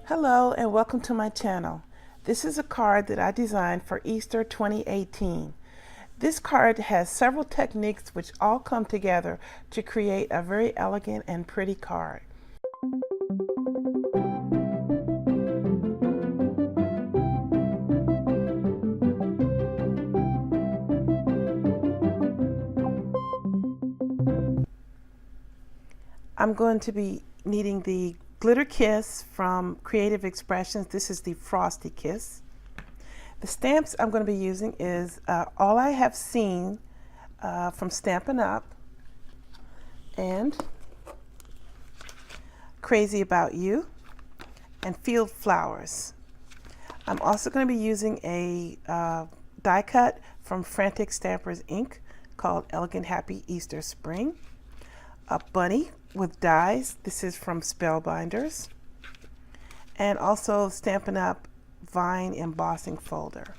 Hello and welcome to my channel. This is a card that I designed for Easter 2018. This card has several techniques which all come together to create a very elegant and pretty card. I'm going to be needing the Glitter Kiss from Creative Expressions. This is the Frosty Kiss. The stamps I'm going to be using is All I Have Seen from Stampin Up and Crazy About You and Field Flowers. I'm also going to be using a die cut from Frantic Stampers Inc. called Elegant Happy Easter Spring. A bunny with dies. This is from Spellbinders. And also Stampin Up Vine embossing folder.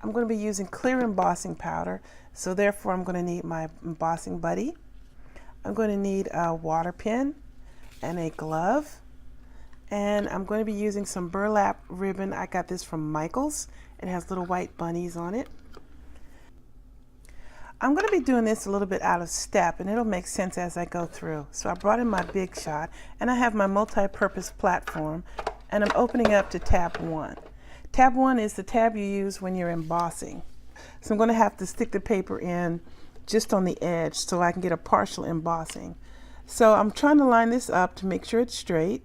I'm going to be using clear embossing powder, so therefore I'm going to need my embossing buddy. I'm going to need a water pen and a glove. And I'm going to be using some burlap ribbon. I got this from Michael's. It has little white bunnies on it. I'm going to be doing this a little bit out of step, and it'll make sense as I go through. So I brought in my Big Shot, and I have my multi-purpose platform, and I'm opening up to tab 1. Tab 1 is the tab you use when you're embossing. So I'm going to have to stick the paper in just on the edge so I can get a partial embossing. So I'm trying to line this up to make sure it's straight.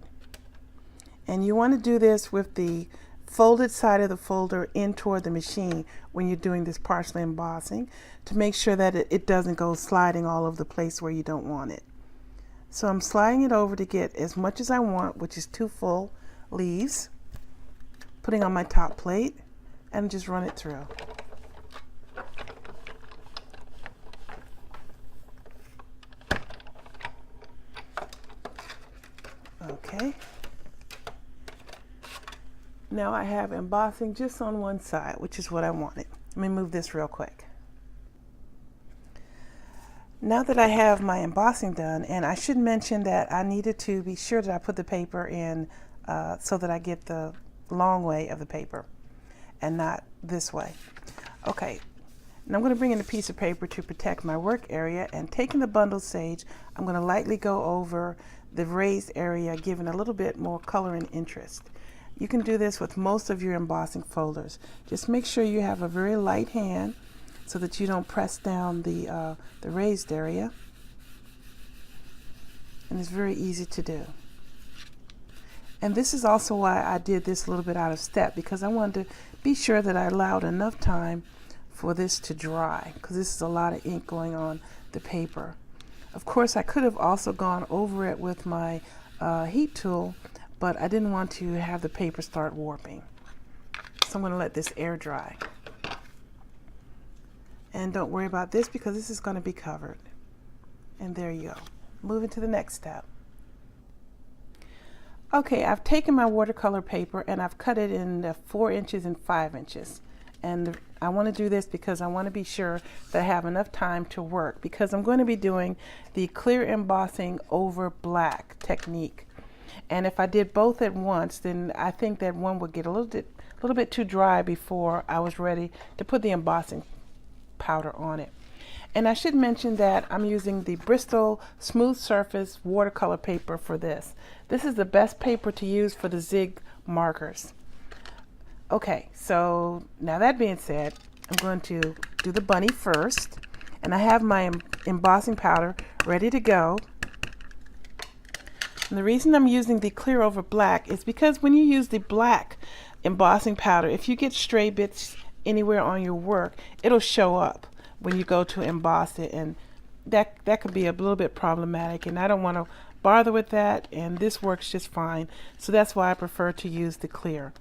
And you want to do this with the folded side of the folder in toward the machine when you're doing this partial embossing to make sure that it doesn't go sliding all over the place where you don't want it. So I'm sliding it over to get as much as I want, which is 2 full leaves, putting on my top plate, and just run it through. Okay. Now I have embossing just on one side, which is what I wanted. Let me move this real quick. Now that I have my embossing done, and I should mention that I needed to be sure that I put the paper in so that I get the long way of the paper and not this way. Okay, now I'm going to bring in a piece of paper to protect my work area, and taking the bundle sage, I'm going to lightly go over the raised area, giving a little bit more color and interest. You can do this with most of your embossing folders. Just make sure you have a very light hand so that you don't press down the raised area. And it's very easy to do. And this is also why I did this a little bit out of step, because I wanted to be sure that I allowed enough time for this to dry, because this is a lot of ink going on the paper. Of course, I could have also gone over it with my heat tool, but I didn't want to have the paper start warping. So I'm going to let this air dry. And don't worry about this because this is going to be covered. And there you go. Moving to the next step. Okay, I've taken my watercolor paper and I've cut it in 4 inches and 5 inches. And I want to do this because I want to be sure that I have enough time to work, because I'm going to be doing the clear embossing over black technique. And if I did both at once, then I think that one would get a little bit too dry before I was ready to put the embossing powder on it. And I should mention that I'm using the Bristol Smooth Surface watercolor paper for this. This is the best paper to use for the Zig Markers. Okay, so now that being said, I'm going to do the bunny first. And I have my embossing powder ready to go. And the reason I'm using the clear over black is because when you use the black embossing powder, if you get stray bits anywhere on your work, it'll show up when you go to emboss it, and that could be a little bit problematic, and I don't want to bother with that, and this works just fine. So that's why I prefer to use the clear.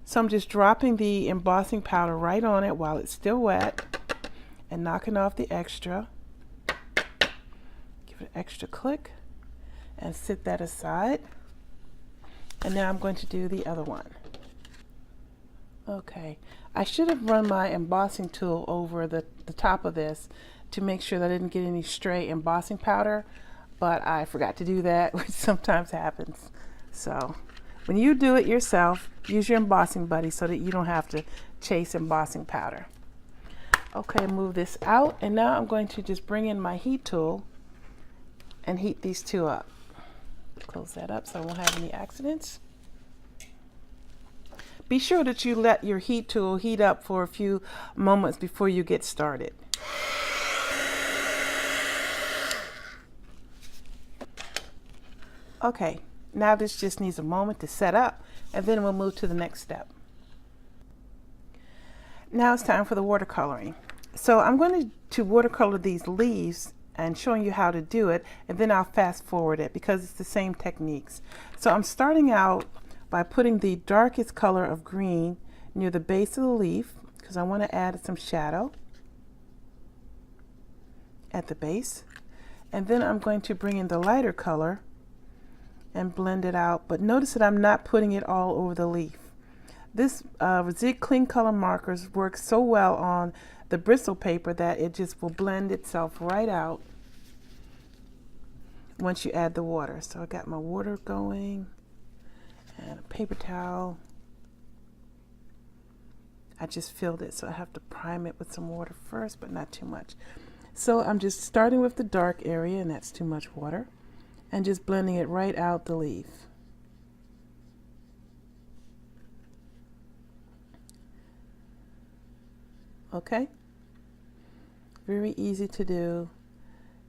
So I'm just dropping the embossing powder right on it while it's still wet and knocking off the extra. Give it an extra click and set that aside. And now I'm going to do the other one. Okay, I should have run my embossing tool over the top of this to make sure that I didn't get any stray embossing powder, but I forgot to do that, which sometimes happens. So When you do it yourself, use your embossing buddy so that you don't have to chase embossing powder. Okay, move this out, and now I'm going to just bring in my heat tool and heat these two up. Close that up so I won't have any accidents. Be sure that you let your heat tool heat up for a few moments before you get started. Okay, now this just needs a moment to set up, and then we'll move to the next step. Now it's time for the watercoloring. So I'm going to watercolor these leaves and showing you how to do it, and then I'll fast forward it because it's the same techniques. So I'm starting out by putting the darkest color of green near the base of the leaf because I want to add some shadow at the base. And then I'm going to bring in the lighter color and blend it out, but notice that I'm not putting it all over the leaf. This Zig Clean Color Markers works so well on the bristle paper that it just will blend itself right out once you add the water. So I got my water going and a paper towel. I just filled it, so I have to prime it with some water first, but not too much. So I'm just starting with the dark area, and that's too much water, and just blending it right out the leaf. Okay, very easy to do.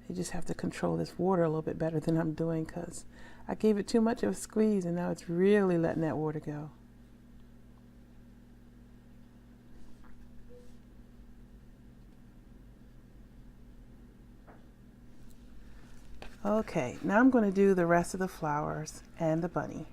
You just have to control this water a little bit better than I'm doing because I gave it too much of a squeeze and now it's really letting that water go. Okay, now I'm going to do the rest of the flowers and the bunny.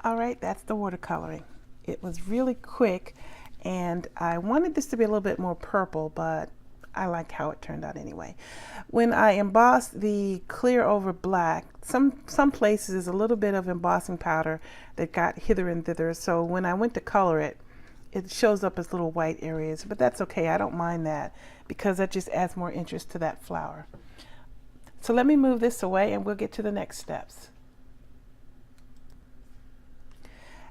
All right, that's the watercoloring. It was really quick, and I wanted this to be a little bit more purple, but I like how it turned out anyway. When I embossed the clear over black, some places there's a little bit of embossing powder that got hither and thither, so when I went to color it, it shows up as little white areas, but that's okay. I don't mind that because that just adds more interest to that flower. So let me move this away and we'll get to the next steps.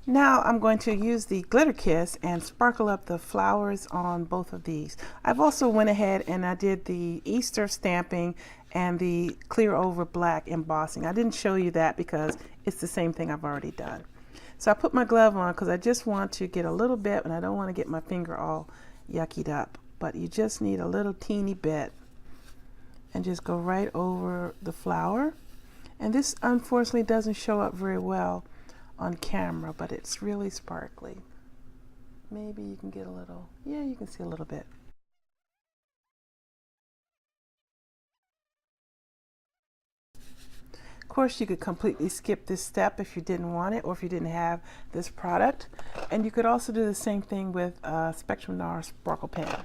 Now I'm going to use the Glitter Kiss and sparkle up the flowers on both of these. I've also went ahead and I did the Easter stamping and the clear over black embossing. I didn't show you that because it's the same thing I've already done. So I put my glove on because I just want to get a little bit and I don't want to get my finger all yuckied up. But you just need a little teeny bit and just go right over the flower. And this unfortunately doesn't show up very well on camera, but it's really sparkly. Maybe you can get a little, yeah, you can see a little bit. Of course, you could completely skip this step if you didn't want it or if you didn't have this product. And you could also do the same thing with Spectrum Noir Sparkle Pen.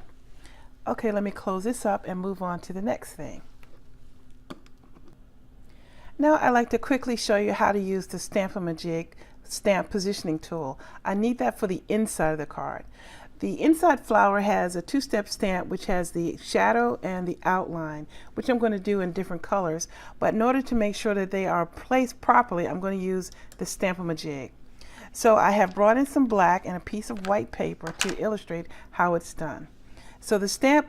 Okay, let me close this up and move on to the next thing. Now I'd like to quickly show you how to use the Stampin' stamp positioning tool. I need that for the inside of the card. The inside flower has a two-step stamp which has the shadow and the outline, which I'm going to do in different colors. But in order to make sure that they are placed properly, I'm going to use the Stamp-A-Majig. So I have brought in some black and a piece of white paper to illustrate how it's done. So the stamp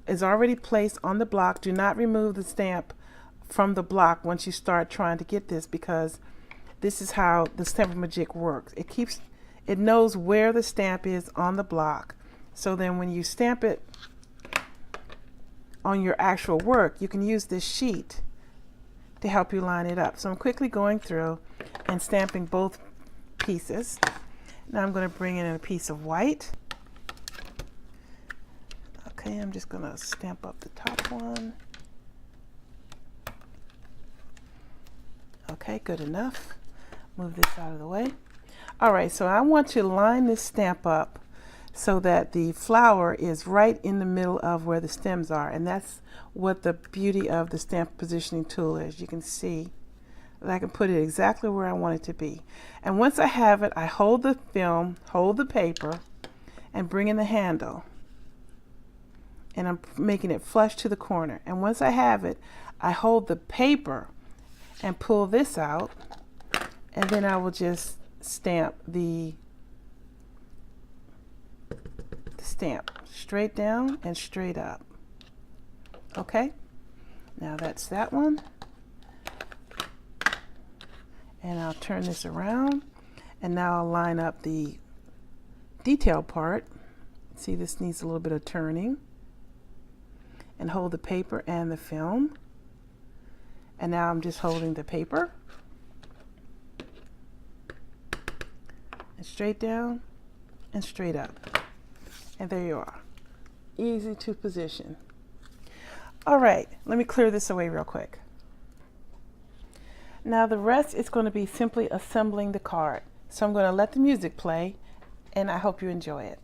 is already placed on the block. Do not remove the stamp from the block once you start trying to get this, because this is how the Stamp-A-Majig works. It knows where the stamp is on the block. So then when you stamp it on your actual work, you can use this sheet to help you line it up. So I'm quickly going through and stamping both pieces. Now I'm going to bring in a piece of white. Okay, I'm just going to stamp up the top one. Okay, good enough. Move this out of the way. All right, so I want to line this stamp up so that the flower is right in the middle of where the stems are, and that's what the beauty of the stamp positioning tool is. You can see that I can put it exactly where I want it to be. And once I have it, I hold the film, hold the paper, and bring in the handle. And I'm making it flush to the corner. And once I have it, I hold the paper and pull this out, and then I will just stamp the stamp straight down and straight up. Okay, now that's that one, and I'll turn this around, and now I'll line up the detail part. See, this needs a little bit of turning, and hold the paper and the film. And now I'm just holding the paper and straight down and straight up. And there you are. Easy to position. All right, let me clear this away real quick. Now the rest is going to be simply assembling the card. So I'm going to let the music play, and I hope you enjoy it.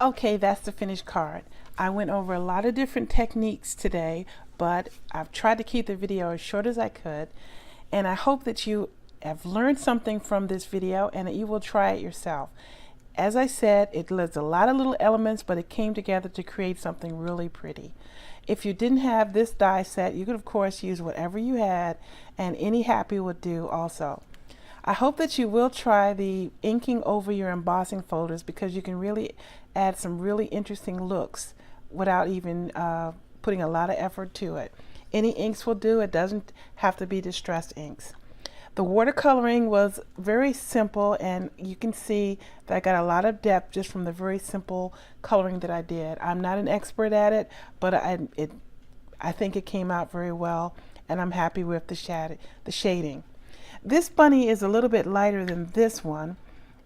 Okay, that's the finished card. I went over a lot of different techniques today, but I've tried to keep the video as short as I could, and I hope that you have learned something from this video and that you will try it yourself. As I said, it lists a lot of little elements, but it came together to create something really pretty. If you didn't have this die set, you could of course use whatever you had, and any happy would do also. I hope that you will try the inking over your embossing folders, because you can really add some really interesting looks without even putting a lot of effort to it. Any inks will do. It doesn't have to be distressed inks. The watercoloring was very simple, and you can see that I got a lot of depth just from the very simple coloring that I did. I'm not an expert at it, but I think it came out very well, and I'm happy with the shading. This bunny is a little bit lighter than this one,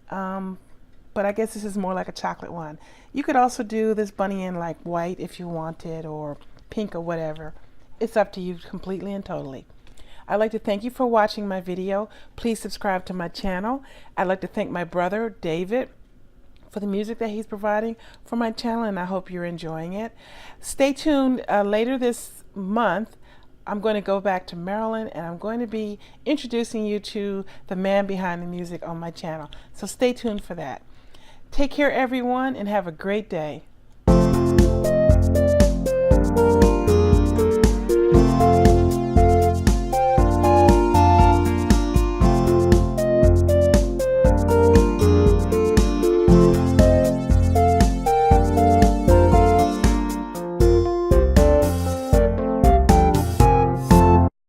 but I guess this is more like a chocolate one. You could also do this bunny in like white if you wanted, or pink, or whatever. It's up to you completely and totally. I'd like to thank you for watching my video. Please subscribe to my channel. I'd like to thank my brother, David, for the music that he's providing for my channel, and I hope you're enjoying it. Stay tuned. Later this month, I'm going to go back to Maryland, and I'm going to be introducing you to the man behind the music on my channel. So stay tuned for that. Take care, everyone, and have a great day.